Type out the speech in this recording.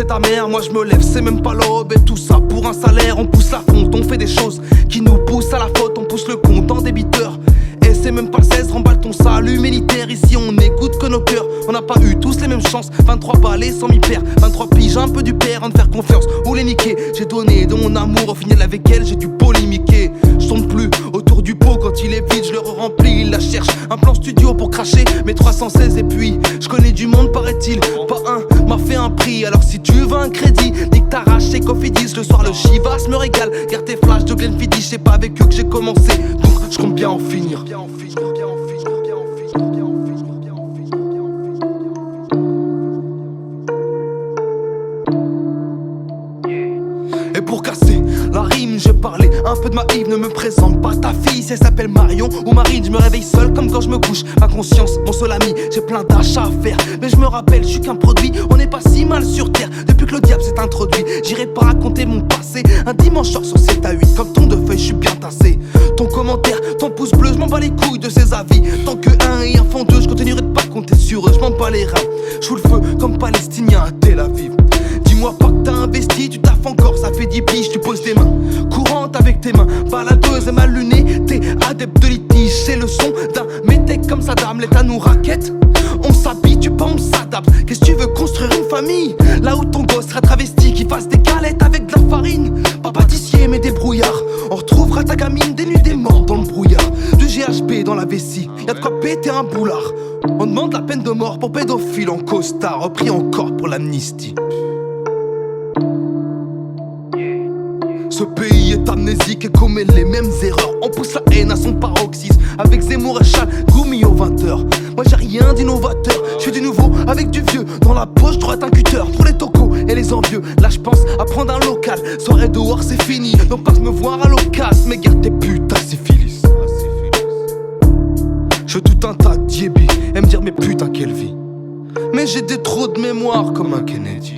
c'est ta mère, moi je me lève, c'est même pas l'aube. Et tout ça pour un salaire, on pousse la fonte, on fait des choses qui nous poussent à la faute. On pousse le compte en débiteur. Et c'est même pas le 16, remballe ton salut militaire. Ici on écoute que nos cœurs, on n'a pas eu tous les mêmes chances. 23 balais sans m'y perdre, 23 piges, un peu du père, en de faire confiance ou les niquer. J'ai donné de mon amour, au final avec elle j'ai dû polémiquer. Je tourne plus autour du pot quand il est vide, je le remplis. Il la cherche, un plan studio pour cracher mes 316. Et puis je connais du monde paraît-il, pas un m'a fait un prix. Alors si tu veux un crédit, nique ta rage chez Cofidis. Le soir le Chivas me régale, garde tes flashs de Glenfiddich. C'est pas avec eux que j'ai commencé, donc je compte bien en finir. Et pour casser la rime, j'ai parlé un peu de ma Yves. Ne me présente pas ta fille, si elle s'appelle Marion ou Marine. Je me réveille seul comme quand je me couche. Ma conscience, mon seul ami, j'ai plein d'achats à faire. Mais je me rappelle, je suis qu'un produit, on n'est pas si mal sur terre. Depuis que le diable s'est introduit, j'irai pas raconter mon passé. Un dimanche soir sur 7 à 8, comme ton de feuilles, je suis bien tassé. Ton commentaire, ton pouce bleu, je m'en bats les couilles de ses avis. Tant que un et un font deux, je continuerai de pas compter sur eux. Je m'en bats les reins, je fous le feu comme palestinien à Tel Aviv. Dis-moi pas que t'as investi, tu taffes encore, ça fait 10 piges, tu poses des mains courantes avec tes mains, baladeuse et mal lunée. T'es adepte de litige, c'est le son d'un métèque comme Saddam. L'État nous raquette, on s'habitue pas, on s'adapte. Qu'est-ce que tu veux construire une famille là où ton gosse sera travesti, qui fasse des galettes avec de la farine? Pas pâtissier mais des brouillards, on retrouvera ta gamine des nuits des morts dans le brouillard. Du GHB dans la vessie, y'a de quoi péter un boulard. On demande la peine de mort pour pédophile en costard, repris encore pour l'amnistie. Ce pays est amnésique et commet les mêmes erreurs. On pousse la haine à son paroxysme avec Zemmour et Chal, Goumi aux 20h. Moi j'ai rien d'innovateur, je fais du nouveau avec du vieux. Dans la poche droite un cutter, pour les tocos et les envieux. Là je pense à prendre un local, soirée dehors c'est fini. Donc passe me voir à l'occasion, mais garde tes putes à syphilis. Je doute un tas de diébi et me dire mais putain quelle vie. Mais j'ai des trous de mémoire comme un Kennedy.